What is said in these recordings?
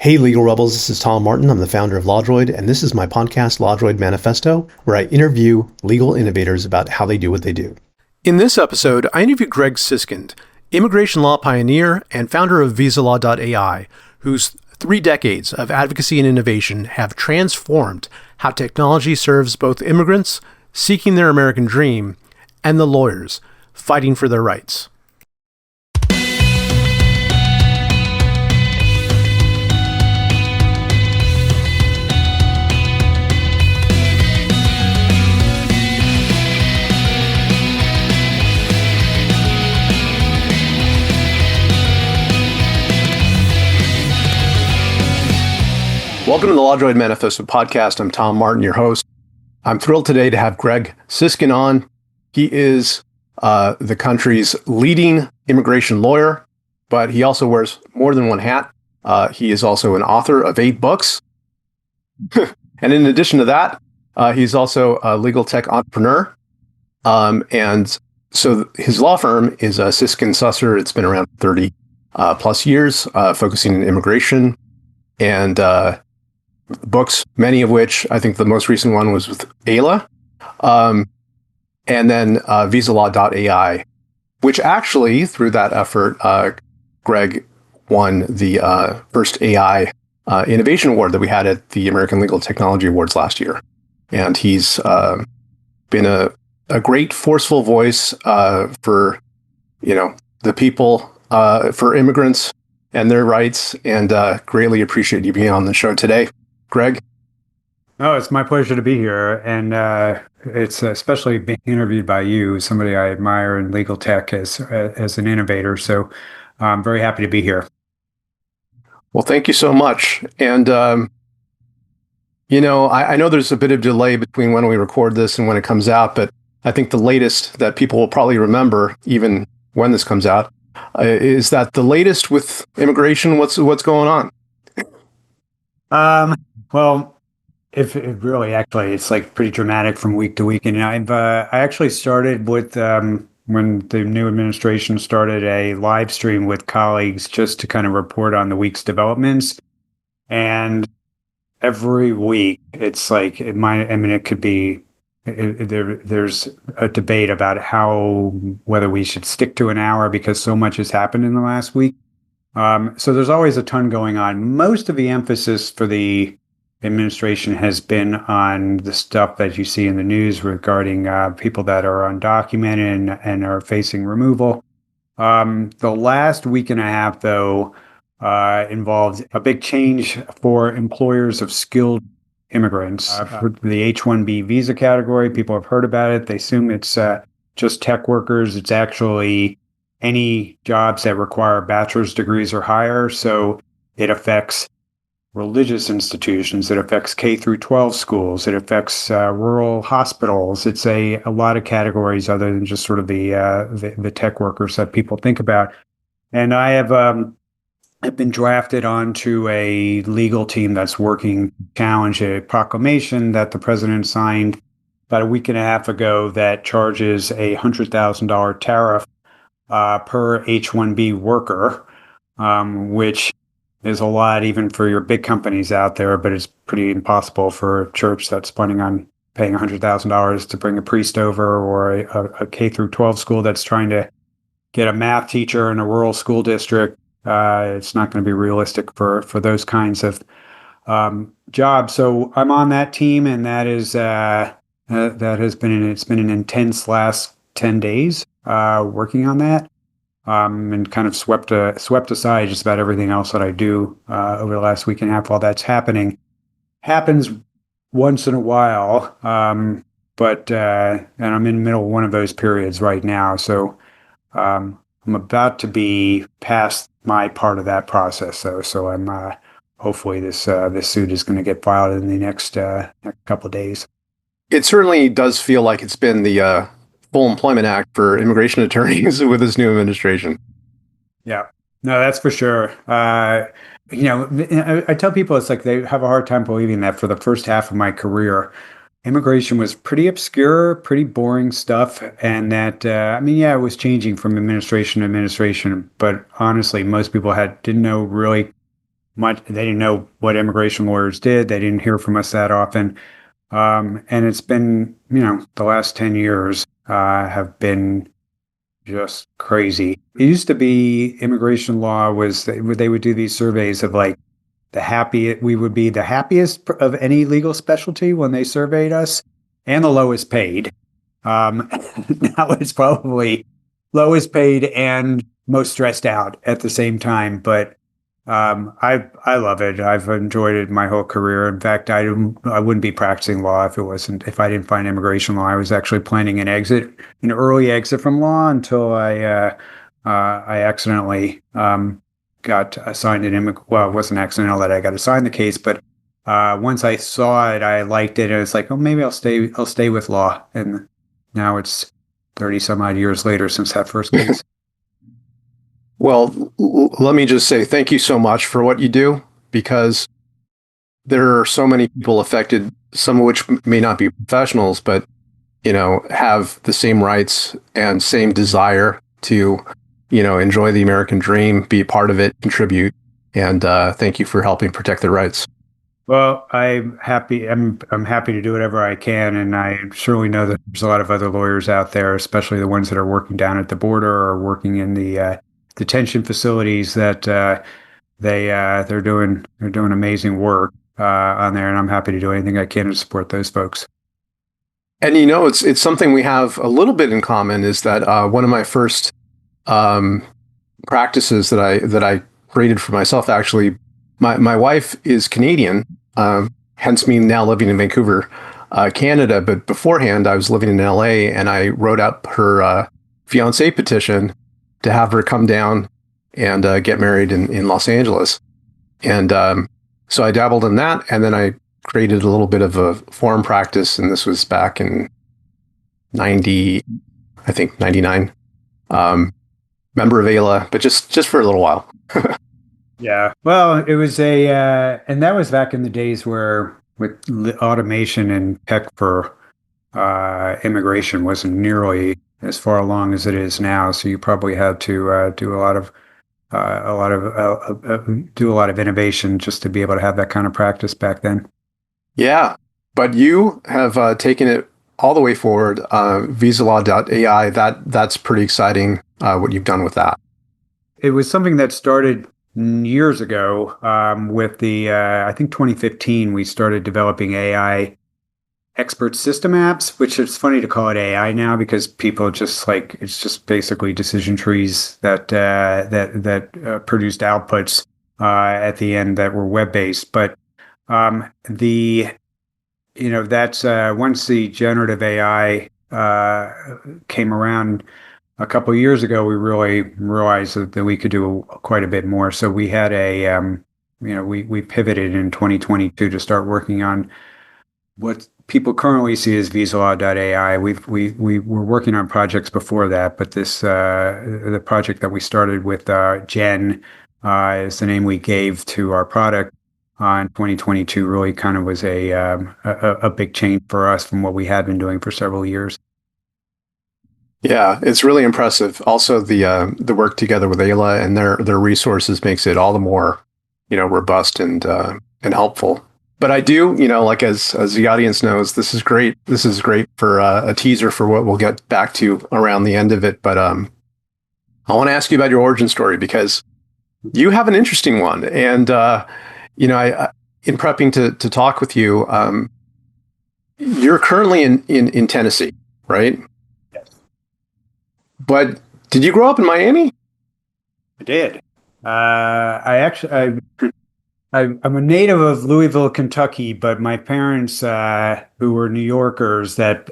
Hey, Legal Rebels, this is Tom Martin. I'm the founder of LawDroid, and this is my podcast, LawDroid Manifesto, where I interview legal innovators about how they do what they do. In this episode, I interview Greg Siskind, immigration law pioneer and founder of VisaLaw.ai, whose 3 decades of advocacy and innovation have transformed how technology serves both immigrants seeking their American dream and the lawyers fighting for their rights. Welcome to the LawDroid Manifesto podcast. I'm Tom Martin, your host. I'm thrilled today to have Greg Siskind on. He is the country's leading immigration lawyer, but he also wears more than one hat. He is also an author of 8 books. And in addition to that, he's also a legal tech entrepreneur. And so his law firm is Siskind Susser. It's been around 30 plus years, focusing on immigration and books, many of which I think the most recent one was with Ayla, and then VisaLaw.ai, which actually through that effort, Greg won the first AI innovation award that we had at the American Legal Technology Awards last year. And he's been a great forceful voice for the people, for immigrants and their rights, and greatly appreciate you being on the show today. Greg? Oh, it's my pleasure to be here. And it's especially being interviewed by you, somebody I admire in legal tech as an innovator. So I'm very happy to be here. Well, thank you so much. And, I know there's a bit of delay between when we record this and when it comes out, but I think the latest that people will probably remember, even when this comes out, is that the latest with immigration. What's going on? Well, if it really, actually, it's like pretty dramatic from week to week. And I actually started with, when the new administration started, a live stream with colleagues just to kind of report on the week's developments. And every week, it's like, it could be, there's a debate about whether we should stick to an hour because so much has happened in the last week. So there's always a ton going on. Most of the emphasis for the administration has been on the stuff that you see in the news regarding people that are undocumented and are facing removal. The last week and a half, though, involved a big change for employers of skilled immigrants. For the H-1B visa category, people have heard about it. They assume it's just tech workers. It's actually any jobs that require bachelor's degrees or higher. So it affects religious institutions, it affects K through 12 schools, it affects rural hospitals. It's a lot of categories other than just sort of the tech workers that people think about. And I have been drafted onto a legal team that's working to challenge a proclamation that the president signed about a week and a half ago that charges a $100,000 tariff per H-1B worker, which is a lot even for your big companies out there, but it's pretty impossible for a church that's planning on paying $100,000 to bring a priest over, or a K through 12 school that's trying to get a math teacher in a rural school district. It's not going to be realistic for those kinds of jobs. So I'm on that team, and it's been an intense last 10 days working on that. And kind of swept aside just about everything else that I do over the last week and a half while that's happening. Happens once in a while, but and I'm in the middle of one of those periods right now. So I'm about to be past my part of that process. So I'm hopefully this suit is going to get filed in the next couple of days. It certainly does feel like it's been the Full Employment Act for immigration attorneys with this new administration. Yeah, no, that's for sure. I tell people it's like they have a hard time believing that for the first half of my career, immigration was pretty obscure, pretty boring stuff. And that, it was changing from administration to administration. But honestly, most people didn't know really much. They didn't know what immigration lawyers did. They didn't hear from us that often. And it's been, the last 10 years have been just crazy. It used to be immigration law was they would do these surveys of like we would be the happiest of any legal specialty when they surveyed us and the lowest paid. Now it's probably lowest paid and most stressed out at the same time. But I love it. I've enjoyed it my whole career. In fact, I wouldn't be practicing law if I didn't find immigration law. I was actually planning an early exit from law until I accidentally got assigned well, it wasn't accidental that I got assigned the case, but once I saw it, I liked it, and it's like, oh, maybe I'll stay with law. And now it's 30 some odd years later since that first case. Well, let me just say thank you so much for what you do, because there are so many people affected, some of which may not be professionals, but have the same rights and same desire to enjoy the American dream, be a part of it, contribute, and thank you for helping protect their rights. Well, I'm happy. I'm happy to do whatever I can, and I surely know that there's a lot of other lawyers out there, especially the ones that are working down at the border or working in the detention facilities, that they're doing amazing work on there, and I'm happy to do anything I can to support those folks. And it's something we have a little bit in common, is that one of my first practices that I created for myself, actually, my wife is Canadian, hence me now living in Vancouver, Canada. But beforehand, I was living in LA, and I wrote up her fiancé petition to have her come down and get married in Los Angeles. And so I dabbled in that, and then I created a little bit of a forum practice, and this was back in 99. Member of AILA, but just for a little while. Yeah. Well, it was and that was back in the days where with automation and tech for immigration wasn't nearly as far along as it is now. So you probably had to do a lot of innovation just to be able to have that kind of practice back then. Yeah, but you have taken it all the way forward. VisaLaw.ai, that's pretty exciting. What you've done with that. It was something that started years ago with I think 2015, we started developing AI expert system apps, which is funny to call it AI now because people it's just basically decision trees that produced outputs at the end that were web-based. But that's once the generative AI came around a couple of years ago, we really realized that we could do quite a bit more. So we had we pivoted in 2022 to start working on what people currently see as VisaLaw.ai. We were working on projects before that, but the project that we started with Jen is the name we gave to our product in 2022. Really, kind of was a big change for us from what we had been doing for several years. Yeah, it's really impressive. Also, the work together with AILA and their resources makes it all the more, robust and helpful. But I do, like as the audience knows, this is great. This is great for a teaser for what we'll get back to around the end of it. But I want to ask you about your origin story, because you have an interesting one. And I in prepping to talk with you, you're currently in Tennessee, right? But did you grow up in Miami? I did. I'm a native of Louisville, Kentucky, but my parents, who were New Yorkers that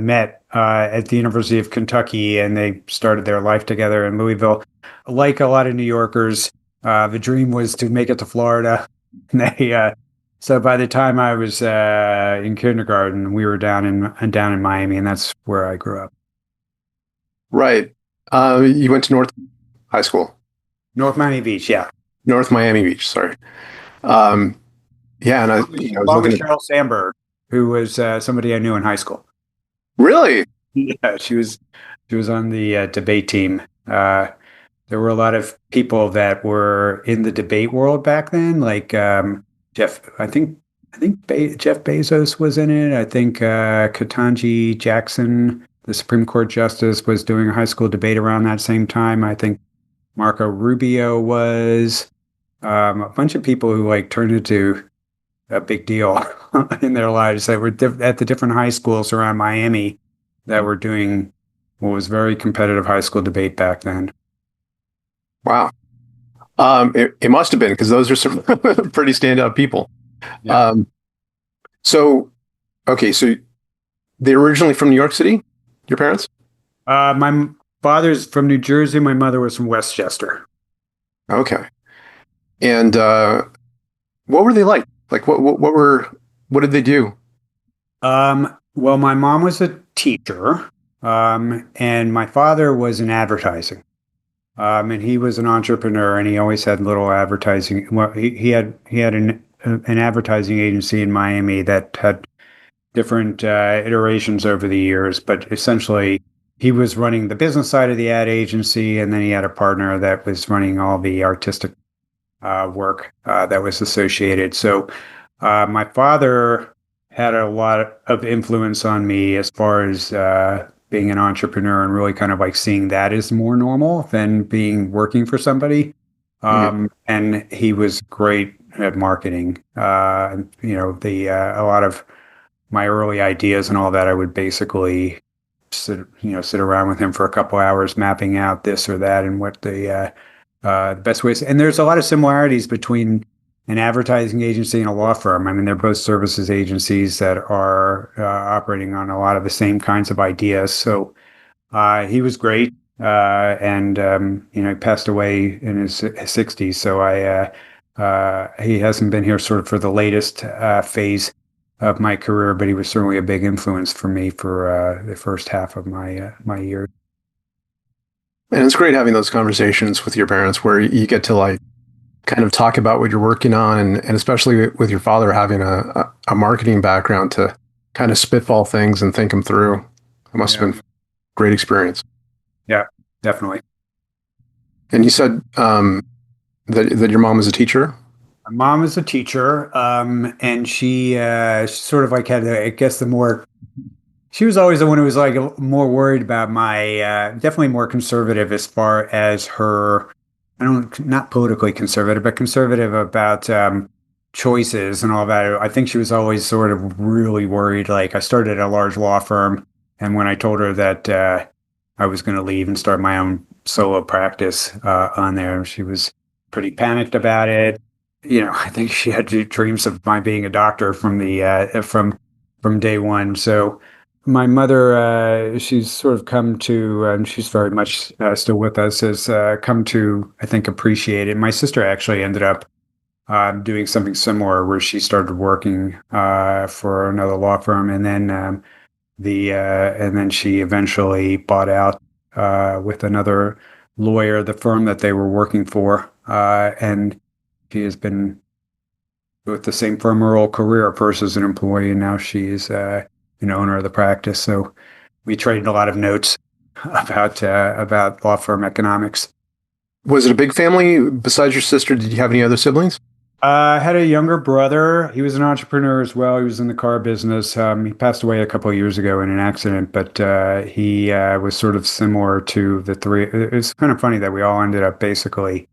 met at the University of Kentucky, and they started their life together in Louisville. Like a lot of New Yorkers, the dream was to make it to Florida. So by the time I was in kindergarten, we were down in Miami, and that's where I grew up. Right. You went to North High School. North Miami Beach, yeah. North Miami Beach, sorry. Yeah, and I was looking at Cheryl Sandberg, who was somebody I knew in high school. Really? Yeah, she was on the debate team. there were a lot of people that were in the debate world back then, like Jeff. Jeff Bezos was in it. I think Ketanji Jackson, the Supreme Court justice, was doing a high school debate around that same time. I think Marco Rubio was. A bunch of people who like turned into a big deal in their lives that were at the different high schools around Miami that were doing what was very competitive high school debate back then. Wow. It must have been, because those are some pretty standout people. Yeah. So they're originally from New York City, your parents? My father's from New Jersey. My mother was from Westchester. Okay. And what were they like? Like what did they do? Well, my mom was a teacher, and my father was in advertising. And he was an entrepreneur, and he always had little advertising. Well, he had an advertising agency in Miami that had different iterations over the years, but essentially he was running the business side of the ad agency, and then he had a partner that was running all the artistic work that was associated. So my father had a lot of influence on me as far as being an entrepreneur, and really kind of like seeing that as more normal than being working for somebody. And he was great at marketing. A lot of my early ideas and all that, I would basically sit around with him for a couple hours, mapping out this or that and what the best ways. And there's a lot of similarities between an advertising agency and a law firm. I mean, they're both services agencies that are operating on a lot of the same kinds of ideas. So he was great, and he passed away in his 60s. So he hasn't been here sort of for the latest phase of my career, but he was certainly a big influence for me for the first half of my years. And it's great having those conversations with your parents where you get to like kind of talk about what you're working on, and especially with your father having a marketing background to kind of spitball things and think them through. It must have been a great experience. Yeah, definitely. And you said that your mom was a teacher? My mom is a teacher, and she sort of like had, I guess, she was always the one who was like more worried about my, definitely more conservative as far as her, not politically conservative, but conservative about choices and all that. I think she was always sort of really worried. Like, I started at a large law firm, and when I told her that I was going to leave and start my own solo practice on there, she was pretty panicked about it. I think she had dreams of my being a doctor from from day one. So my mother, she's sort of come to, and she's very much still with us, has come to, I think, appreciate it. My sister actually ended up doing something similar, where she started working for another law firm, and then and then she eventually bought out with another lawyer the firm that they were working for, and she has been with the same firm her whole career, first as an employee, and now she's an owner of the practice. So we traded a lot of notes about law firm economics. Was it a big family besides your sister? Did you have any other siblings? I had a younger brother. He was an entrepreneur as well. He was in the car business. He passed away a couple of years ago in an accident, but he was sort of similar to the three. It's kind of funny that we all ended up basically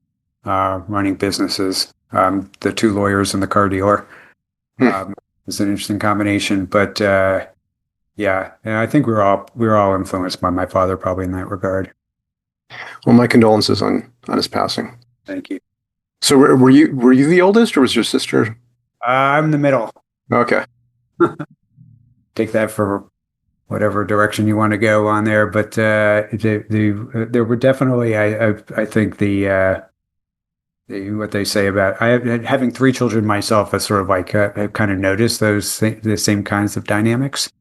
running businesses. The two lawyers and the car dealer. It's an interesting combination, but yeah, and I think we were all influenced by my father, probably in that regard. Well, my condolences on his passing. Thank you. So were you the oldest, or was your sister? I'm the middle. Okay. Take that for whatever direction you want to go on there, but there were definitely, I think what they say about having three children myself, I sort of like I've kind of noticed the same kinds of dynamics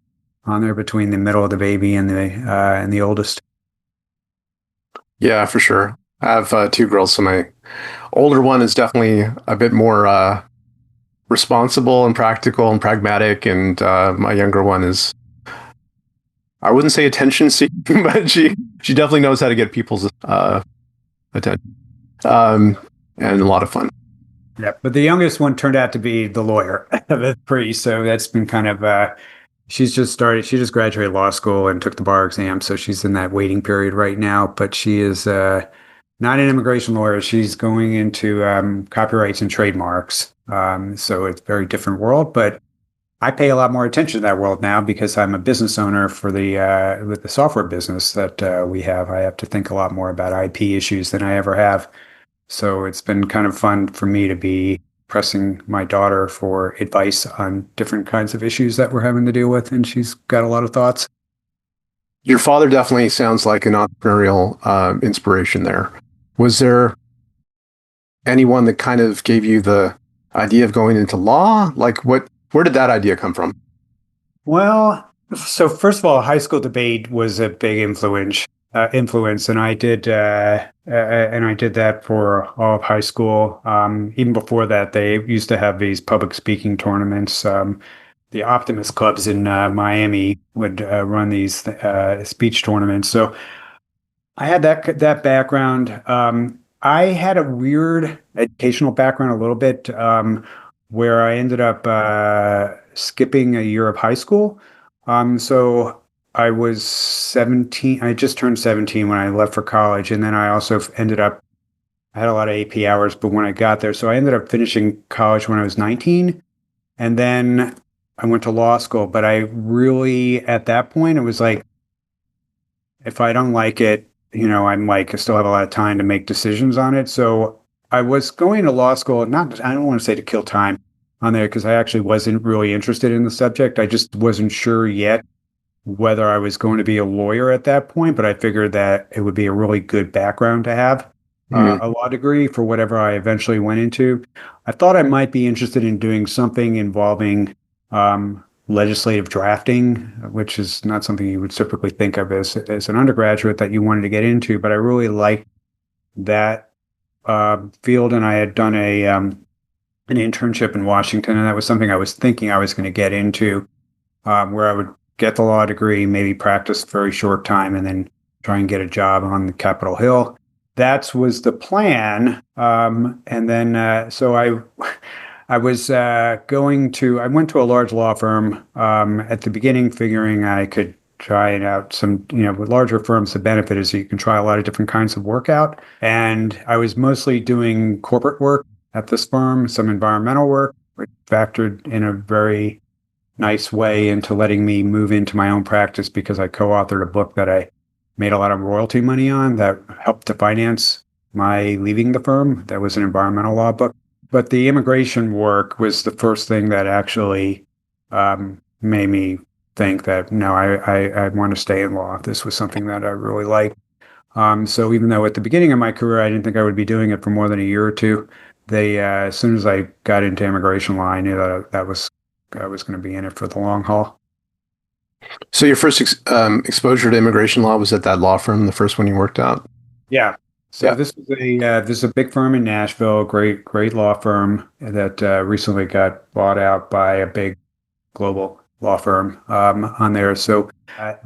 on there between the middle of the baby and the oldest. Yeah, for sure. I have two girls, so my older one is definitely a bit more responsible and practical and pragmatic, and my younger one is, I wouldn't say attention seeking, but she definitely knows how to get people's attention, um, and a lot of fun. Yeah, but the youngest one turned out to be the lawyer of the three. So that's been kind of, she just graduated law school and took the bar exam. So she's in that waiting period right now, but she is not an immigration lawyer. She's going into copyrights and trademarks. So it's a very different world, but I pay a lot more attention to that world now because I'm a business owner for the with the software business that we have. I have to think a lot more about IP issues than I ever have. So it's been kind of fun for me to be pressing my daughter for advice on different kinds of issues that we're having to deal with, and she's got a lot of thoughts. Your father definitely sounds like an entrepreneurial inspiration there. Was there anyone that kind of gave you the idea of going into law? Like where did that idea come from? Well, so first of all, high school debate was a big influence, and I did that for all of high school. Even before that, they used to have these public speaking tournaments. The Optimist clubs in Miami would run these speech tournaments. So I had that background. I had a weird educational background a little bit, where I ended up skipping a year of high school. So I was 17. I just turned 17 when I left for college, and then I also ended up. I had a lot of AP hours, but when I got there, so I ended up finishing college when I was 19, and then I went to law school. But I really, at that point, it was like, if I don't like it, I'm like, I still have a lot of time to make decisions on it. So I was going to law school, I don't want to say to kill time on there, because I actually wasn't really interested in the subject. I just wasn't sure yet whether I was going to be a lawyer at that point, but I figured that it would be a really good background to have a law degree for whatever I eventually went into. I thought I might be interested in doing something involving legislative drafting, which is not something you would typically think of as an undergraduate that you wanted to get into, but I really liked that field, and I had done an internship in Washington, and that was something I was thinking I was going to get into, where I would get the law degree, maybe practice a very short time, and then try and get a job on Capitol Hill. That was the plan. And then, so I was I went to a large law firm at the beginning, figuring I could try out some, with larger firms, the benefit is you can try a lot of different kinds of work out. And I was mostly doing corporate work at this firm, some environmental work, which factored in a very nice way into letting me move into my own practice, because I co-authored a book that I made a lot of royalty money on that helped to finance my leaving the firm. That was an environmental law book. But the immigration work was the first thing that actually made me think that, no, I want to stay in law. This was something that I really liked. So even though at the beginning of my career, I didn't think I would be doing it for more than a year or two, as soon as I got into immigration law, I knew that I was going to be in it for the long haul. So your first exposure to immigration law was at that law firm, the first one you worked out? Yeah. So this is a big firm in Nashville, great law firm that recently got bought out by a big global law firm on there. So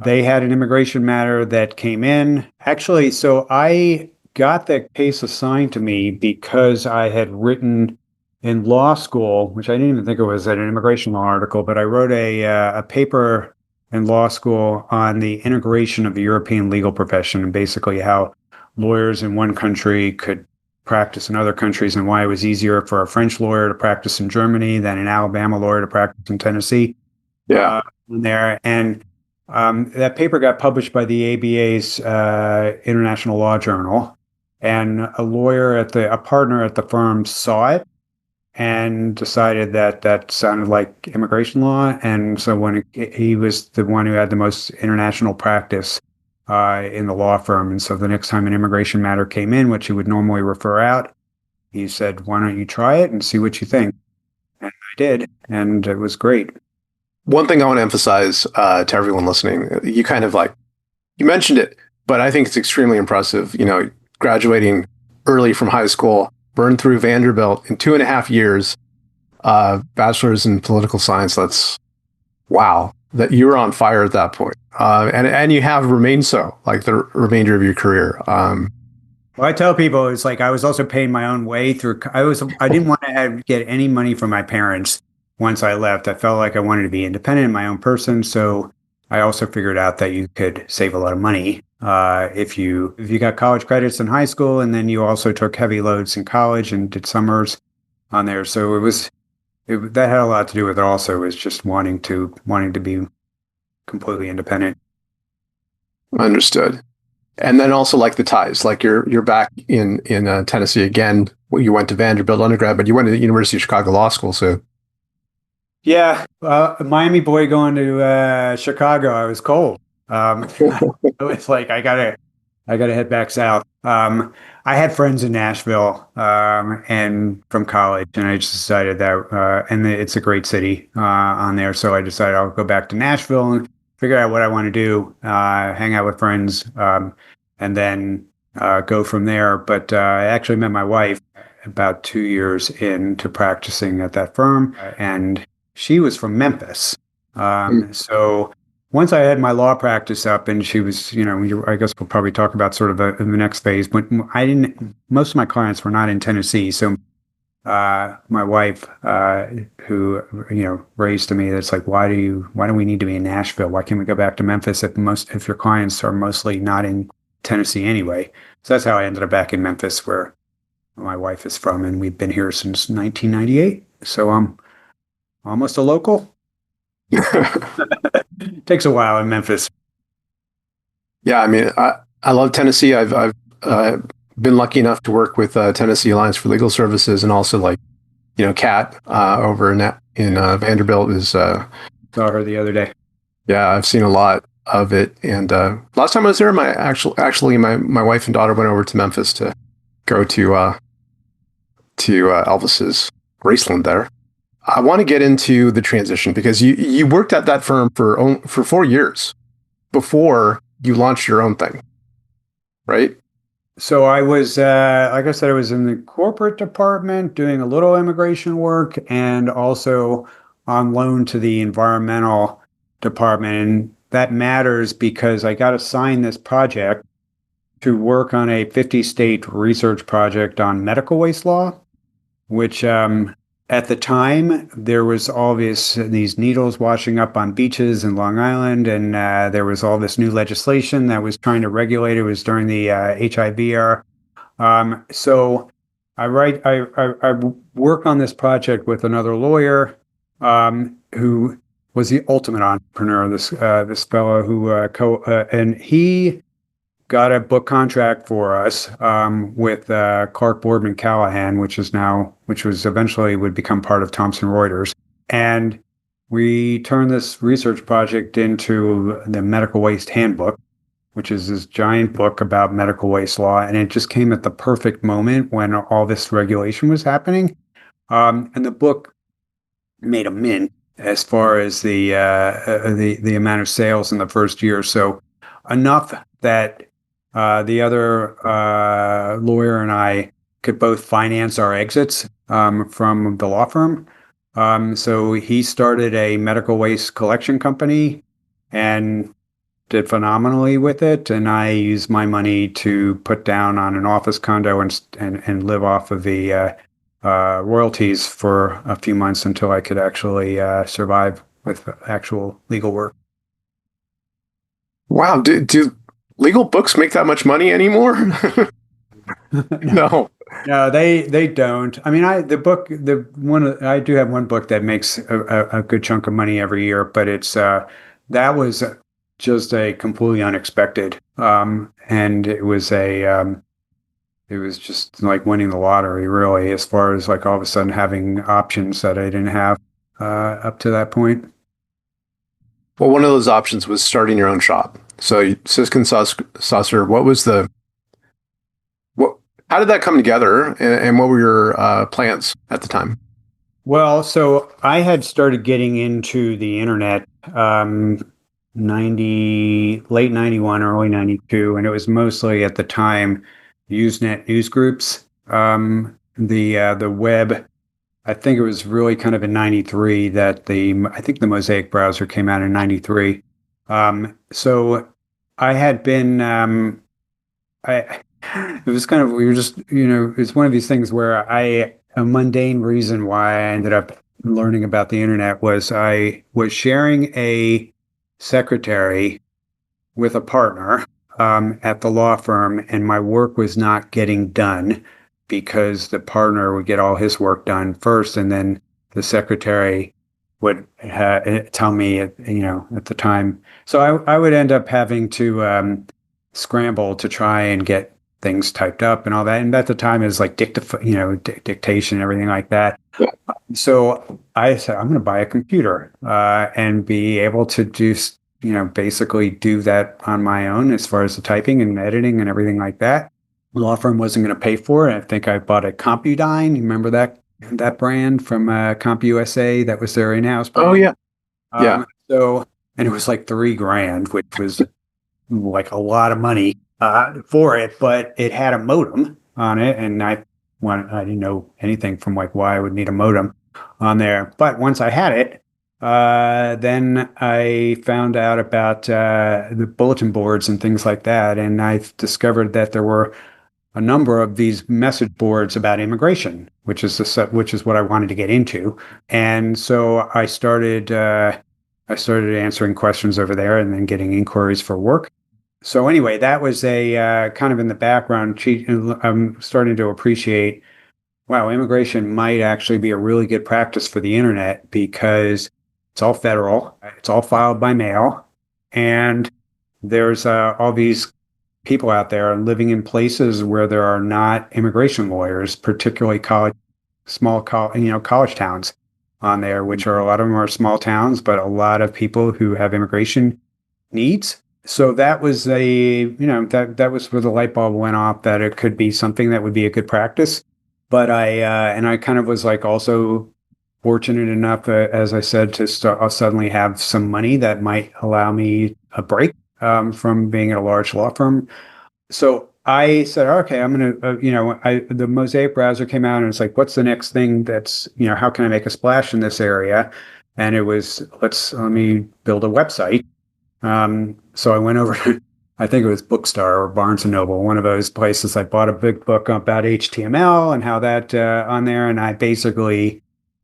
they had an immigration matter that came in. Actually, so I got that case assigned to me because I had written in law school, which I didn't even think it was an immigration law article, but I wrote a paper in law school on the integration of the European legal profession, and basically how lawyers in one country could practice in other countries, and why it was easier for a French lawyer to practice in Germany than an Alabama lawyer to practice in Tennessee. Yeah. There. And that paper got published by the ABA's International Law Journal, and a partner at the firm saw it and decided that sounded like immigration law. And so when he was the one who had the most international practice in the law firm, and so the next time an immigration matter came in, which he would normally refer out, he said, "Why don't you try it and see what you think?" And I did, and it was great. One thing I want to emphasize to everyone listening, you kind of you mentioned it, but I think it's extremely impressive. Graduating early from high school, burned through Vanderbilt in 2.5 years, bachelor's in political science. That's wow, that you were on fire at that point. And you have remained so, like the remainder of your career. Well, I tell people it's like I was also paying my own way through. I didn't want to get any money from my parents once I left. I felt like I wanted to be independent and my own person. So I also figured out that you could save a lot of money if you got college credits in high school, and then you also took heavy loads in college and did summers on there. So that had a lot to do with it. Also, was just wanting to be completely independent. Understood. And then also like the ties, like you're back in Tennessee again. Well, you went to Vanderbilt undergrad, but you went to the University of Chicago Law School. So Yeah, a Miami boy going to Chicago. I was cold. It was like I gotta head back south. I had friends in Nashville and from college, and I just decided that, and it's a great city on there. So I decided I'll go back to Nashville and figure out what I want to do, hang out with friends, and then go from there. But I actually met my wife about 2 years into practicing at that firm, and she was from Memphis. So once I had my law practice up, and she was, I guess we'll probably talk about sort of the next phase, but most of my clients were not in Tennessee. So my wife, who, raised to me, that's like, why do we need to be in Nashville? Why can't we go back to Memphis if your clients are mostly not in Tennessee anyway? So that's how I ended up back in Memphis, where my wife is from, and we've been here since 1998. So I'm almost a local. Takes a while in Memphis. yeah, I mean, I love Tennessee. I've been lucky enough to work with Tennessee Alliance for Legal Services, and also like Kat over in Vanderbilt is Saw her the other day. yeah, I've seen a lot of it. And last time I was there, my wife and daughter went over to Memphis to go to Elvis's Graceland there. I want to get into the transition because you worked at that firm for 4 years before you launched your own thing, right? So I was, like I said, I was in the corporate department doing a little immigration work and also on loan to the environmental department. And that matters because I got assigned this project to work on a 50-state research project on medical waste law, which at the time there was all these needles washing up on beaches in Long Island, and there was all this new legislation that was trying to regulate it. It was during the HIV era. So I work on this project with another lawyer who was the ultimate entrepreneur. This fellow who and he got a book contract for us with Clark Boardman Callahan, which was eventually would become part of Thomson Reuters. And we turned this research project into the Medical Waste Handbook, which is this giant book about medical waste law. And it just came at the perfect moment when all this regulation was happening. And the book made a mint as far as the amount of sales in the first year. So enough that the other lawyer and I could both finance our exits from the law firm. So he started a medical waste collection company and did phenomenally with it. And I used my money to put down on an office condo and live off of the royalties for a few months until I could actually survive with actual legal work. Wow, do legal books make that much money anymore? No. No, they don't. I mean, I do have one book that makes a good chunk of money every year, but it's that was just a completely unexpected, and it was just like winning the lottery, really, as far as like all of a sudden having options that I didn't have up to that point. Well, one of those options was starting your own shop. So Siskind Saucer, how did that come together, and what were your plans at the time? Well, so I had started getting into the internet late 91, early 92, and it was mostly at the time Usenet news groups. The web, I think it was really kind of in 93 that I think the Mosaic browser came out in 93. So I had been, It was kind of, we were just, it's one of these things where a mundane reason why I ended up learning about the internet was I was sharing a secretary with a partner at the law firm, and my work was not getting done because the partner would get all his work done first, and then the secretary would tell me, at the time. So I would end up having to scramble to try and get things typed up and all that. And at the time, it was like dictation and everything like that. So I said, I'm going to buy a computer and be able to just, basically do that on my own as far as the typing and editing and everything like that. The law firm wasn't going to pay for it. I think I bought a CompuDyne. You remember that brand from CompUSA? That was their in-house brand. Oh yeah, yeah. And it was like $3,000, which was like a lot of money for it, but it had a modem on it, and I didn't know anything from like why I would need a modem on there. But once I had it, then I found out about the bulletin boards and things like that, and I discovered that there were a number of these message boards about immigration, which is what I wanted to get into, and so I started answering questions over there, and then getting inquiries for work. So anyway, that was a kind of in the background. I'm starting to appreciate, wow, immigration might actually be a really good practice for the internet because it's all federal, it's all filed by mail, and there's all these people out there living in places where there are not immigration lawyers, particularly college towns on there, which are a lot of them are small towns, but a lot of people who have immigration needs. So that was that was where the light bulb went off that it could be something that would be a good practice. But I kind of was like also fortunate enough, as I said, to suddenly have some money that might allow me a break from being at a large law firm. So I said, okay, I'm going to, the Mosaic browser came out and it's like, what's the next thing that's, how can I make a splash in this area? And it was, let me build a website. So I went over to, I think it was Bookstar or Barnes and Noble, one of those places. I bought a big book about HTML and how that on there. And I basically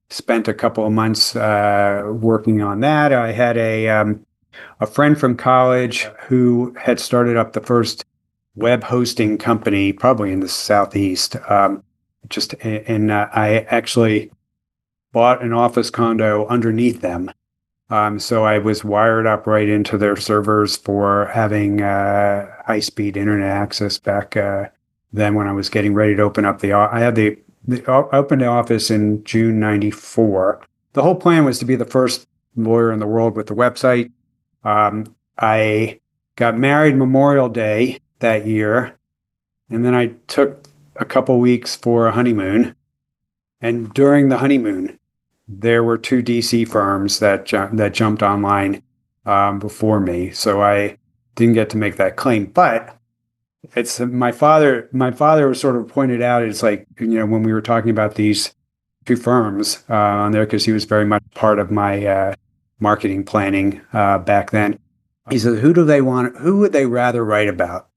spent a couple of months working on that. I had a friend from college who had started up the first web hosting company, probably in the Southeast. I actually bought an office condo underneath them. So I was wired up right into their servers for having high-speed internet access back then when I was getting ready to open up opened the office in June '94. The whole plan was to be the first lawyer in the world with the website. I got married Memorial Day that year, and then I took a couple weeks for a honeymoon. And during the honeymoon, there were two DC firms that jumped online before me, so I didn't get to make that claim. But it's my father. My father was sort of pointed out. It's like when we were talking about these two firms on there, because he was very much part of my marketing planning back then. He said, who would they rather write about?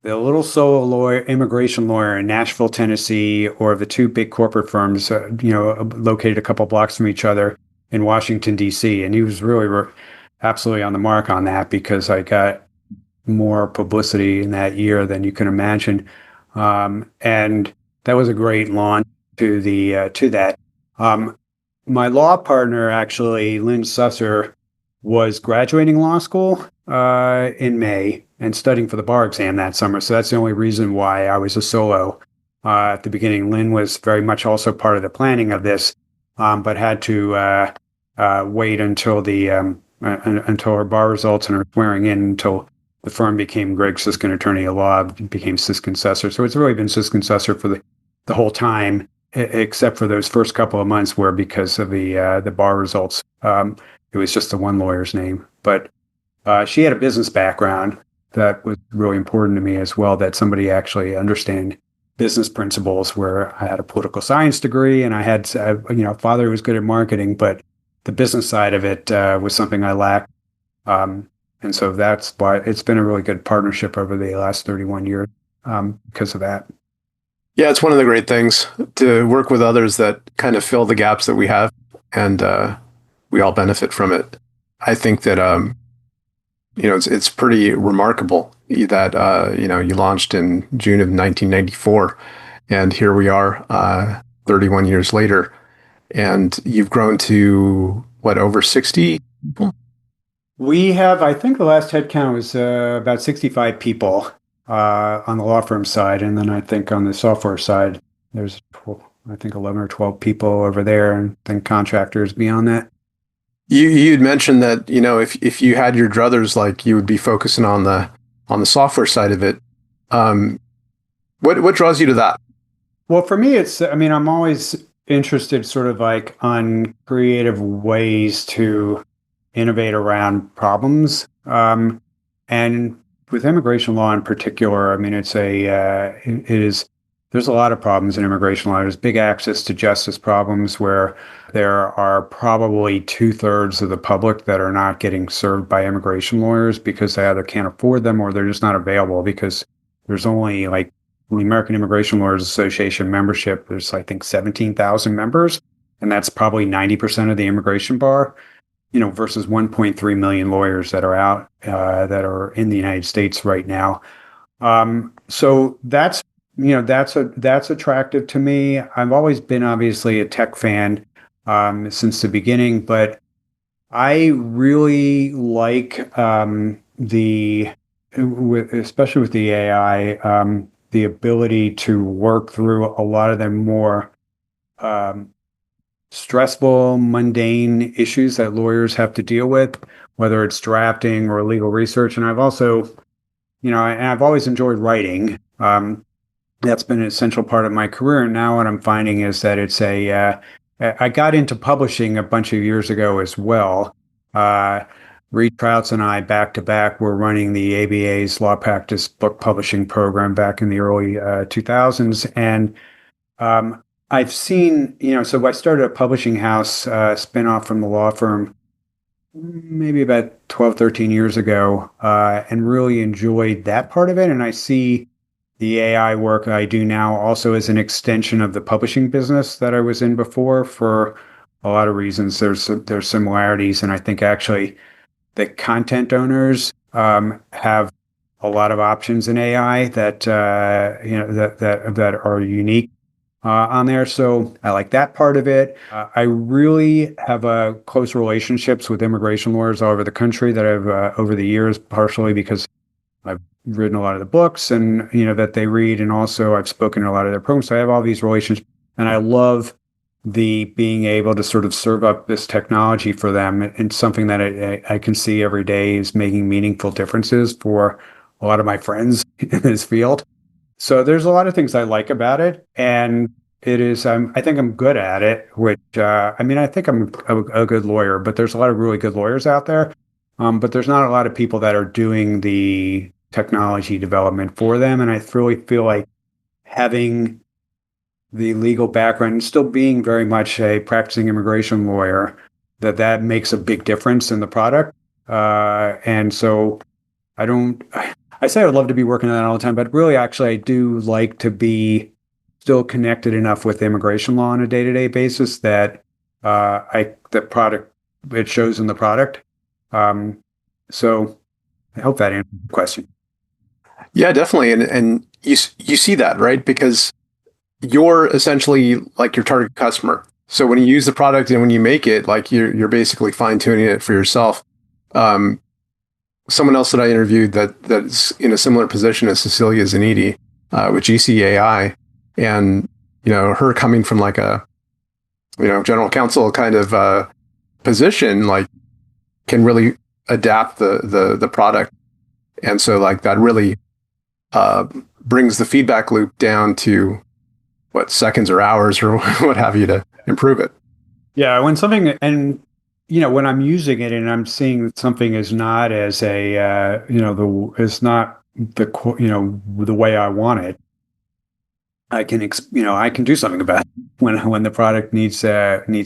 The little solo lawyer, immigration lawyer in Nashville, Tennessee, or the two big corporate firms, located a couple blocks from each other in Washington, D.C. And he was really absolutely on the mark on that, because I got more publicity in that year than you can imagine. And that was a great launch to that. My law partner, actually, Lynn Susser, was graduating law school in May and studying for the bar exam that summer. So that's the only reason why I was a solo at the beginning. Lynn was very much also part of the planning of this, but had to wait until until her bar results and her swearing in, until the firm became Greg Siskind Attorney at Law, became Siskind Susser. So it's really been Siskind Susser for the whole time, except for those first couple of months where, because of the bar results, it was just the one lawyer's name. But she had a business background that was really important to me as well, that somebody actually understand business principles, where I had a political science degree and I had a father who was good at marketing, but the business side of it was something I lacked. And so that's why it's been a really good partnership over the last 31 years. because of that. Yeah, it's one of the great things to work with others that kind of fill the gaps that we have, and we all benefit from it. I think that it's pretty remarkable that you launched in June of 1994, and here we are, 31 years later, and you've grown to what, over 60 people? We have, I think the last head count was about 65 people on the law firm side. And then I think on the software side, there's, I think 11 or 12 people over there, and then contractors beyond that. You'd mentioned that if you had your druthers, like you would be focusing on the software side of it. What draws you to that? Well, for me, I'm always interested sort of like on creative ways to innovate around problems. And with immigration law in particular, I mean, there's a lot of problems in immigration law. There's big access to justice problems where there are probably 2/3 of the public that are not getting served by immigration lawyers because they either can't afford them or they're just not available, because there's only like the American Immigration Lawyers Association membership. There's, I think, 17,000 members, and that's probably 90% of the immigration bar, versus 1.3 million lawyers that are out, that are in the United States right now. So that's attractive to me. I've always been obviously a tech fan since the beginning, but I really like especially with the AI, the ability to work through a lot of the more stressful, mundane issues that lawyers have to deal with, whether it's drafting or legal research. And I've also, I've always enjoyed writing. That's been an essential part of my career. And now what I'm finding is that I got into publishing a bunch of years ago as well. Reed Trouts and I, back to back, were running the ABA's law practice book publishing program back in the early 2000s. And I've seen, so I started a publishing house spinoff from the law firm maybe about 12, 13 years ago, and really enjoyed that part of it. And I see the AI work I do now also as an extension of the publishing business that I was in before for a lot of reasons. There's similarities, and I think actually the content owners have a lot of options in AI that that are unique on there. So I like that part of it. I really have close relationships with immigration lawyers all over the country that I've over the years, partially because I've written a lot of the books and that they read, and also I've spoken in a lot of their programs. So I have all these relationships, and I love the being able to sort of serve up this technology for them, and something that I can see every day is making meaningful differences for a lot of my friends in this field. So there's a lot of things I like about it, and it is, I think I'm good at it, which, I think I'm a good lawyer, but there's a lot of really good lawyers out there. But there's not a lot of people that are doing the technology development for them. And I really feel like having the legal background and still being very much a practicing immigration lawyer, that makes a big difference in the product. And so I say I would love to be working on that all the time, but really, actually, I do like to be still connected enough with immigration law on a day-to-day basis that it shows in the product. So I hope that answers the question. Yeah, definitely. And you see that, right? Because you're essentially like your target customer. So when you use the product and when you make it, like you're basically fine tuning it for yourself. Someone else that I interviewed that's in a similar position as Cecilia Zanidi with GCAI, and her coming from like a general counsel kind of position, like can really adapt the product, and so like that really brings the feedback loop down to seconds or hours or what have you to improve it. Yeah, when I'm using it and I'm seeing that something is not as it's not the way I want it, I can do something about it when the product needs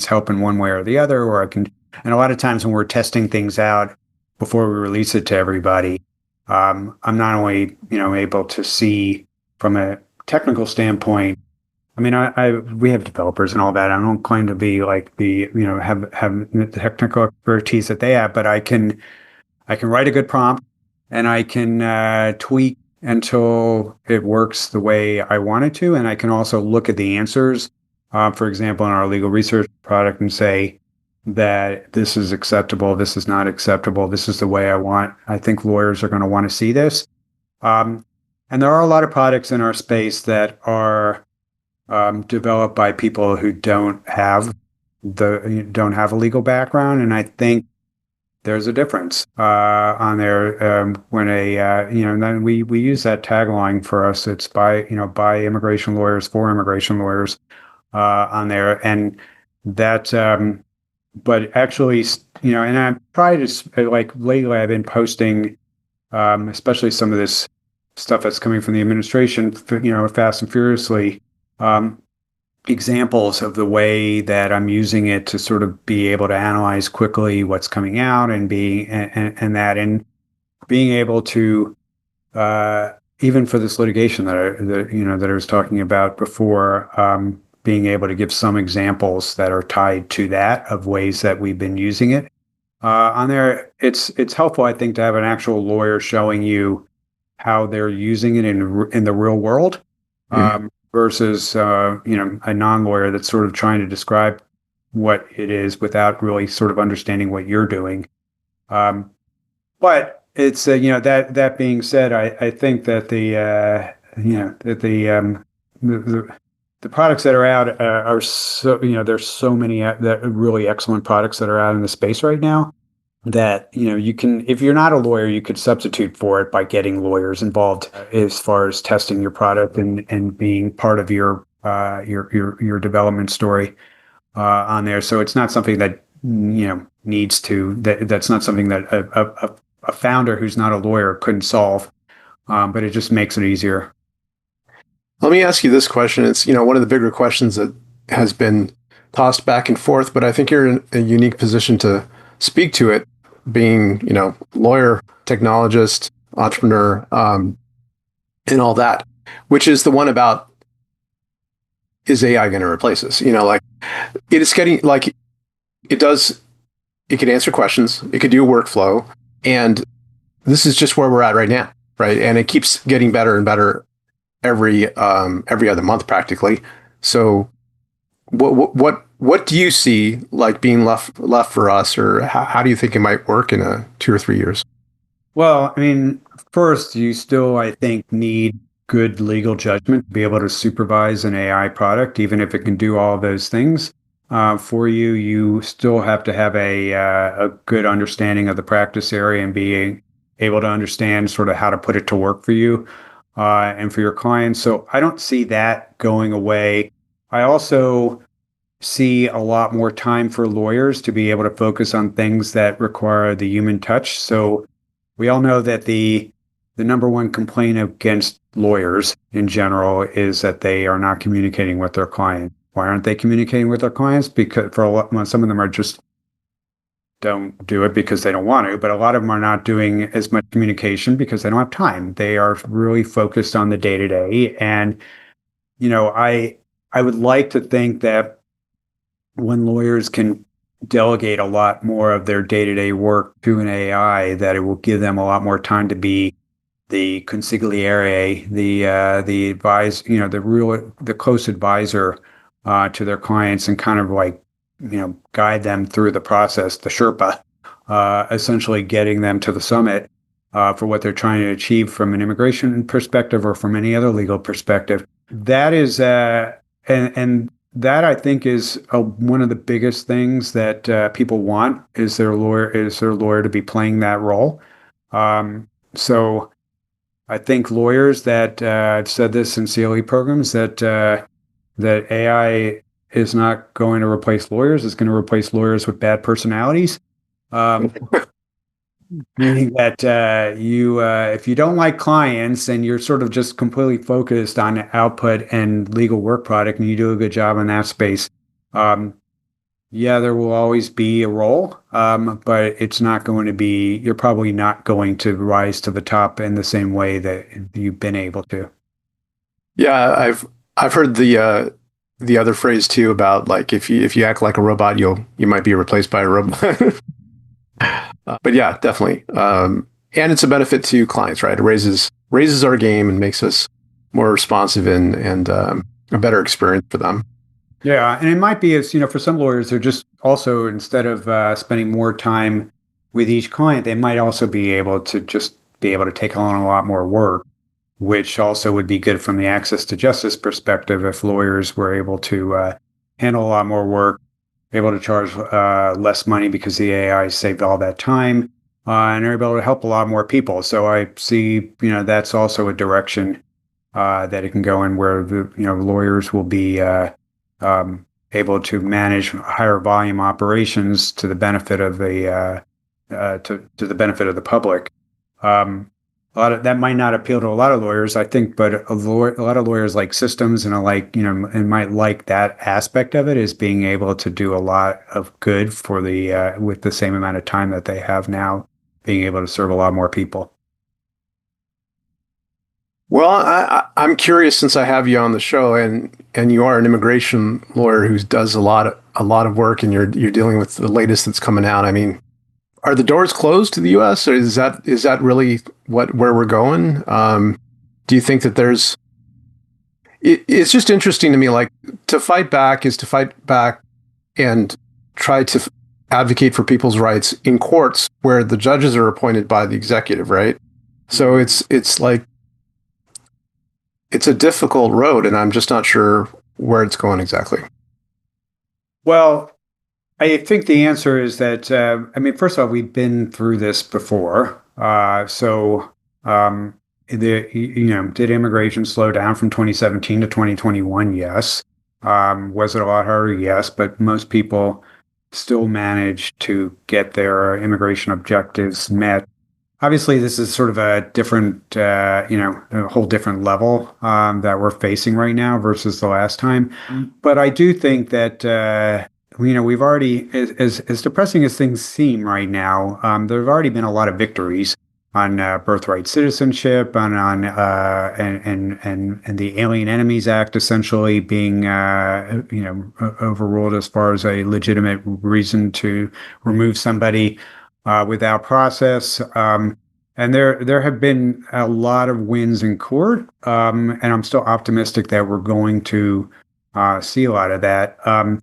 help in one way or the other, and a lot of times when we're testing things out before we release it to everybody, I'm not only able to see from a technical standpoint, I mean, we have developers and all that. I don't claim to be like have the technical expertise that they have, but I can write a good prompt and I can tweak until it works the way I want it to. And I can also look at the answers, for example, in our legal research product and say that this is acceptable, this is not acceptable, this is the way I think lawyers are going to want to see this. And there are a lot of products in our space that are developed by people who don't have a legal background. And I think there's a difference on there when and then we use that tagline for us. It's by immigration lawyers for immigration lawyers on there, and that. But actually, and I try to like lately I've been posting, especially some of this stuff that's coming from the administration, fast and furiously. Examples of the way that I'm using it to sort of be able to analyze quickly what's coming out and being able to even for this litigation that I was talking about before, being able to give some examples that are tied to that of ways that we've been using it on there. It's helpful, I think, to have an actual lawyer showing you how they're using it in the real world. Versus a non-lawyer that's sort of trying to describe what it is without really sort of understanding what you're doing. But it's that being said, I think that the products that are out are so there's so many that really excellent products that are out in the space right now that you can, if you're not a lawyer, you could substitute for it by getting lawyers involved as far as testing your product and being part of your development story on there. So it's not something that that's not something that a founder who's not a lawyer couldn't solve, but it just makes it easier. Let me ask you this question. It's one of the bigger questions that has been tossed back and forth, but I think you're in a unique position to speak to it, being, lawyer, technologist, entrepreneur, and all that, which is the one about, is AI going to replace us? Like it is getting like it can answer questions, it could do a workflow, and this is just where we're at right now, right? And it keeps getting better and better every other month practically. So what do you see like being left for us, or how do you think it might work in 2 or 3 years? Well, I mean, first, you still, I think, need good legal judgment to be able to supervise an AI product, even if it can do all of those things for you. You still have to have a good understanding of the practice area and being able to understand sort of how to put it to work for you and for your clients. So I don't see that going away. I also see a lot more time for lawyers to be able to focus on things that require the human touch. So we all know that the number one complaint against lawyers in general is that they are not communicating with their client. Why aren't they communicating with their clients? Because some of them are just don't do it because they don't want to, but a lot of them are not doing as much communication because they don't have time. They are really focused on the day-to-day. And, I would like to think that when lawyers can delegate a lot more of their day-to-day work to an AI, that it will give them a lot more time to be the consigliere, the advisor, the close advisor to their clients, and kind of like, guide them through the process, the Sherpa, essentially getting them to the summit for what they're trying to achieve from an immigration perspective or from any other legal perspective. That is, and that I think is one of the biggest things that people want is their lawyer to be playing that role. So I think lawyers that I've said this in CLE programs that AI is not going to replace lawyers. It's going to replace lawyers with bad personalities. Meaning that if you don't like clients and you're sort of just completely focused on output and legal work product, and you do a good job in that space, there will always be a role, but it's not going to be. You're probably not going to rise to the top in the same way that you've been able to. Yeah, I've heard the other phrase too about like if you act like a robot, you might be replaced by a robot. But yeah, definitely. And it's a benefit to clients, right? It raises our game and makes us more responsive and a better experience for them. Yeah, and it might be as for some lawyers, they're just also instead of spending more time with each client, they might also be able to just be able to take on a lot more work, which also would be good from the access to justice perspective if lawyers were able to handle a lot more work, able to charge less money because the AI saved all that time, and they're able to help a lot more people. So I see, that's also a direction that it can go in where the lawyers will be able to manage higher volume operations to the benefit of to the benefit of the public. A lot of that might not appeal to a lot of lawyers, I think, but a lot of lawyers like systems and are like and might like that aspect of it is being able to do a lot of good for the with the same amount of time that they have now, being able to serve a lot more people. Well, I'm curious since I have you on the show and you are an immigration lawyer who does a lot of work and you're dealing with the latest that's coming out. I mean, are the doors closed to the U.S. or is that really where we're going? Do you think that it's just interesting to me, like to fight back is to fight back and try to advocate for people's rights in courts where the judges are appointed by the executive, right? So it's like it's a difficult road, and I'm just not sure where it's going exactly. Well, I think the answer is that I mean, first of all, we've been through this before. So did immigration slow down from 2017 to 2021? Yes. Was it a lot harder? Yes, but most people still managed to get their immigration objectives met. Obviously, this is sort of a different, a whole different level that we're facing right now versus the last time. But I do think that we've already, as depressing as things seem right now, there have already been a lot of victories on birthright citizenship, and the Alien Enemies Act essentially being overruled as far as a legitimate reason to remove somebody without process. And there have been a lot of wins in court, and I'm still optimistic that we're going to see a lot of that. I'm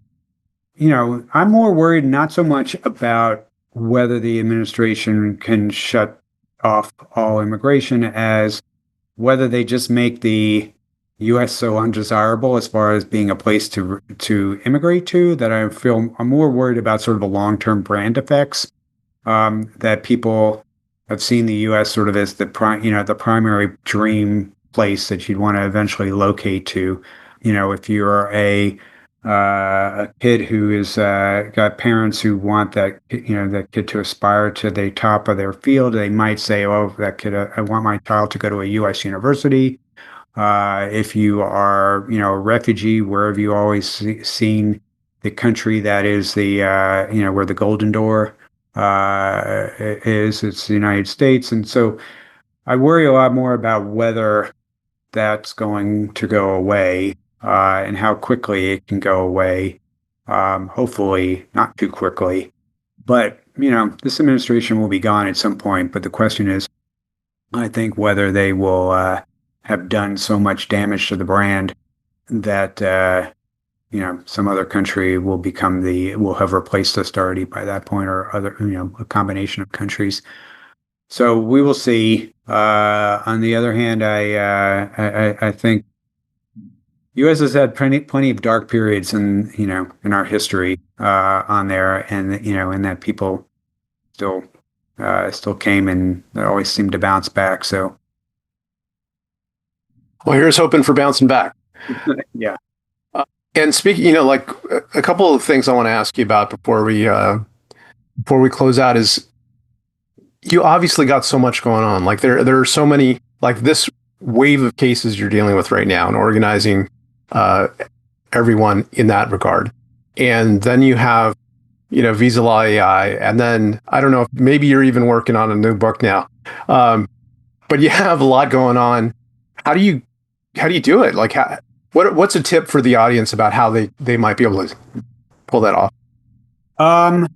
more worried not so much about whether the administration can shut off all immigration as whether they just make the U.S. so undesirable as far as being a place to immigrate to that I'm more worried about sort of the long-term brand effects that people have seen the U.S. sort of as the primary dream place that you'd want to eventually locate to. If you're a kid who is got parents who want that kid to aspire to the top of their field, they might say, "Oh, that kid, I want my child to go to a U.S. university." If you are, a refugee, where have you always seen the country that is where the golden door is? It's the United States, and so I worry a lot more about whether that's going to go away and how quickly it can go away. Hopefully, not too quickly. But this administration will be gone at some point. But the question is, I think whether they will have done so much damage to the brand that some other country will have replaced us already by that point, or other a combination of countries. So we will see. On the other hand, I think U.S. has had plenty of dark periods in our history on there, and that people still still came and they always seemed to bounce back. So Well, here's hoping for bouncing back. yeah. And speaking, like a couple of things I want to ask you about before we close out is you obviously got so much going on. Like there are so many, like this wave of cases you're dealing with right now and organizing everyone in that regard. And then you have, Visa Law AI, and then I don't know if maybe you're even working on a new book now. But you have a lot going on. How do you how do you do it? Like, what's a tip for the audience about how they might be able to pull that off? Um,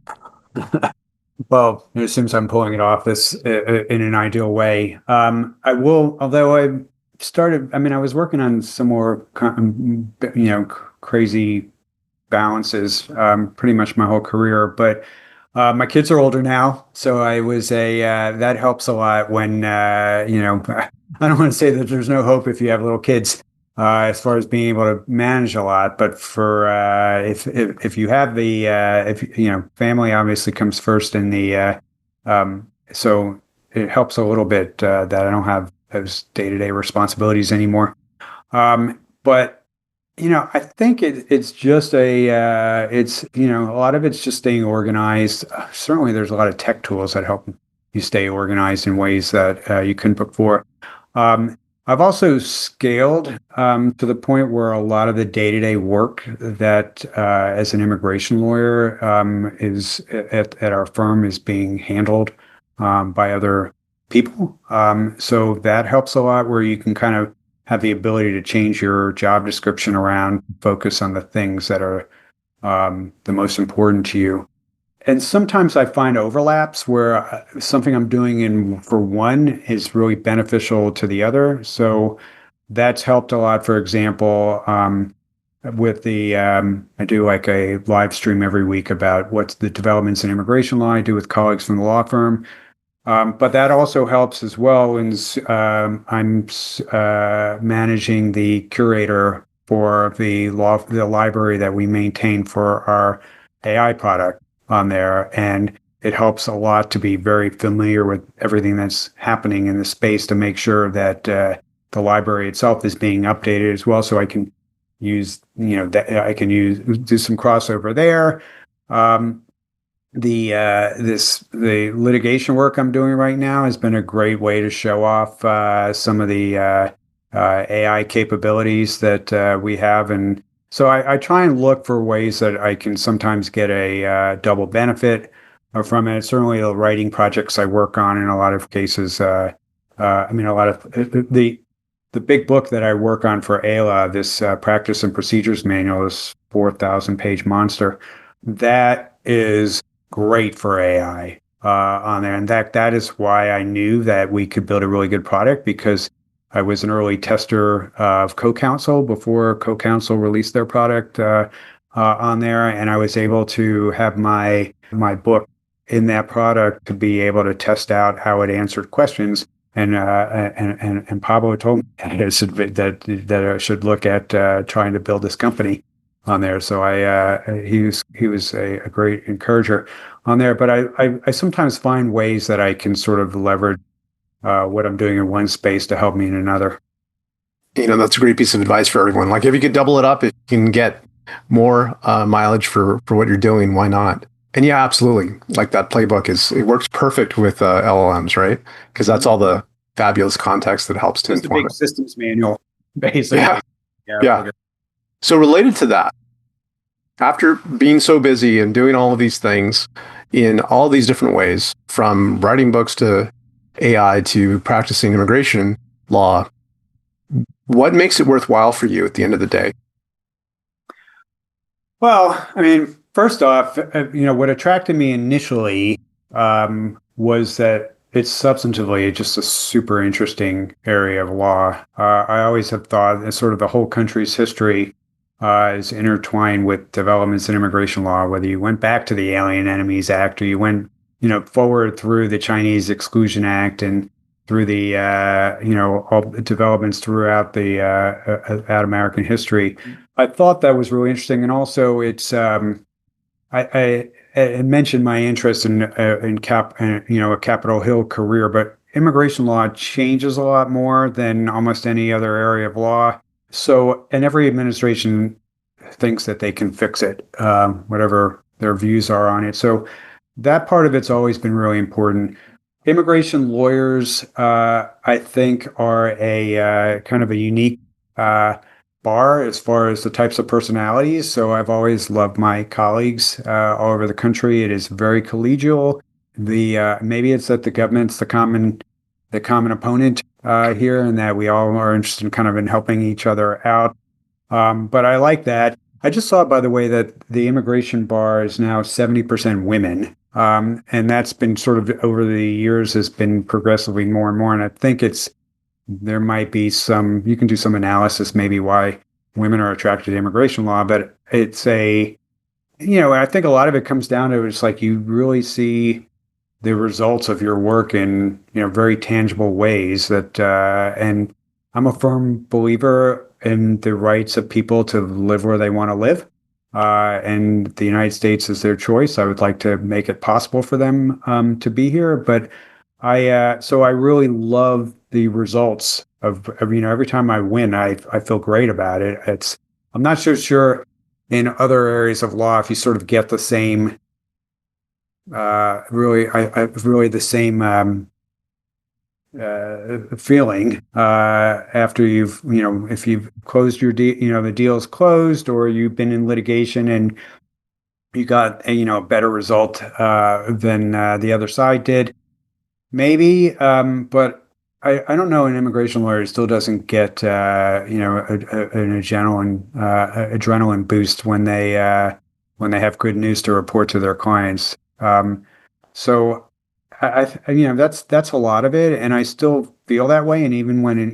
well, it seems I'm pulling it off this in an ideal way. I will, although I was working on some more, crazy balances, pretty much my whole career, but my kids are older now, so that helps a lot when, I don't want to say that there's no hope if you have little kids, as far as being able to manage a lot, but for, if you have family obviously comes first in so it helps a little bit, that I don't have those day-to-day responsibilities anymore. But I think it's just a lot of it's just staying organized. Certainly, there's a lot of tech tools that help you stay organized in ways that you couldn't before. Um, I've also scaled to the point where a lot of the day-to-day work that as an immigration lawyer is at our firm is being handled by other people. So that helps a lot where you can kind of have the ability to change your job description around, focus on the things that are the most important to you. And sometimes I find overlaps where something I'm doing for one is really beneficial to the other. So that's helped a lot. For example, I do like a live stream every week about what's the developments in immigration law I do with colleagues from the law firm. But that also helps as well. And I'm managing the curator for the library that we maintain for our AI product on there, and it helps a lot to be very familiar with everything that's happening in the space to make sure that the library itself is being updated as well. So I can do some crossover there. The litigation work I'm doing right now has been a great way to show off some of the AI capabilities that we have, and so I try and look for ways that I can sometimes get a double benefit from it. Certainly, the writing projects I work on in a lot of cases. A lot of the big book that I work on for AILA, this practice and procedures manual, this 4,000-page monster, that is great for AI on there. And that is why I knew that we could build a really good product, because I was an early tester of CoCounsel before CoCounsel released their product on there. And I was able to have my book in that product to be able to test out how it answered questions. And Pablo told me that I should look at trying to build this company on there. So he was a great encourager on there. But I sometimes find ways that I can sort of leverage what I'm doing in one space to help me in another. That's a great piece of advice for everyone. Like, if you could double it up, if you can get more mileage for what you're doing, why not? And yeah, absolutely. Like, that playbook it works perfect with LLMs, right? Because that's all the fabulous context that helps to It's a inform big it. systems manual, basically. Yeah. So related to that, after being so busy and doing all of these things in all these different ways, from writing books to AI to practicing immigration law, what makes it worthwhile for you at the end of the day? Well, I mean, first off, what attracted me initially was that it's substantively just a super interesting area of law. I always have thought that sort of the whole country's history is intertwined with developments in immigration law, whether you went back to the Alien Enemies Act or you went, forward through the Chinese Exclusion Act and through the, all the developments throughout at American history. I thought that was really interesting. And also I mentioned my interest in a Capitol Hill career, but immigration law changes a lot more than almost any other area of law. So, and every administration thinks that they can fix it, whatever their views are on it. So that part of it's always been really important. Immigration lawyers, I think, are a kind of a unique bar as far as the types of personalities. So I've always loved my colleagues all over the country. It is very collegial. Maybe it's that the government's the common opponent here, and that we all are interested in kind of in helping each other out. But I like that. I just saw, by the way, that the immigration bar is now 70% women. And that's been sort of over the years has been progressively more and more. And I think there might be you can do some analysis maybe why women are attracted to immigration law, but I think a lot of it comes down to it's like you really see the results of your work in, very tangible ways and I'm a firm believer in the rights of people to live where they want to live. And the United States is their choice. I would like to make it possible for them to be here. But so I really love the results of every time I win, I feel great about it. I'm not so sure in other areas of law if you sort of get the same, really the same feeling after if you've closed your deal, the deal's closed, or you've been in litigation and you got a better result than the other side did. Maybe, but I don't know. An immigration lawyer still doesn't get an adrenaline boost when they have good news to report to their clients. So that's a lot of it, and I still feel that way. And even when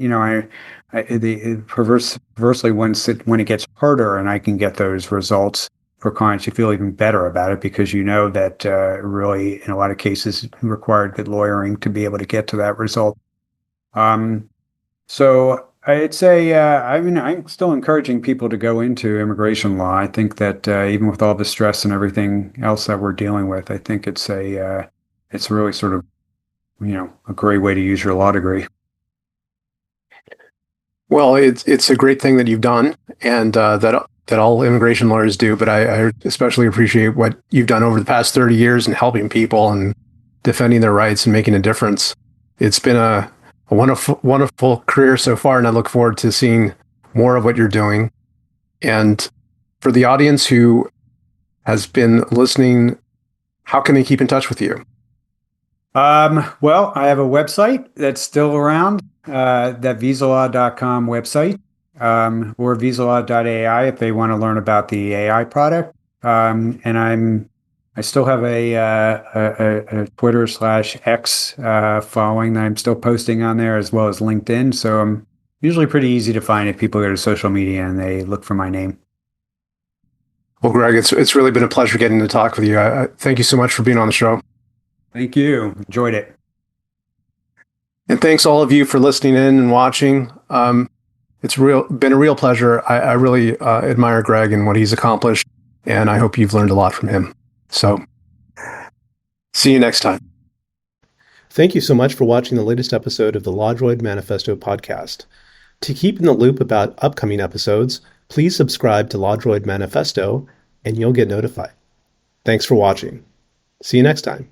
perversely when it gets harder, and I can get those results for clients, you feel even better about it because you know that really in a lot of cases required good lawyering to be able to get to that result. So I'd say I'm still encouraging people to go into immigration law. I think that even with all the stress and everything else that we're dealing with, I think it's really sort of a great way to use your law degree. Well, it's a great thing that you've done, and that all immigration lawyers do. But I especially appreciate what you've done over the past 30 years in helping people and defending their rights and making a difference. It's been a wonderful career so far, and I look forward to seeing more of what you're doing. And for the audience who has been listening, how can they keep in touch with you? Well, I have a website that's still around, that visalaw.com website, or visalaw.ai if they want to learn about the AI product. And I still have a Twitter/X following that I'm still posting on there, as well as LinkedIn. So I'm usually pretty easy to find if people go to social media and they look for my name. Well, Greg, it's really been a pleasure getting to talk with you. Thank you so much for being on the show. Thank you. Enjoyed it. And thanks all of you for listening in and watching. It's been a real pleasure. I really admire Greg and what he's accomplished, and I hope you've learned a lot from him. So, see you next time. Thank you so much for watching the latest episode of the LawDroid Manifesto podcast. To keep in the loop about upcoming episodes, please subscribe to LawDroid Manifesto, and you'll get notified. Thanks for watching. See you next time.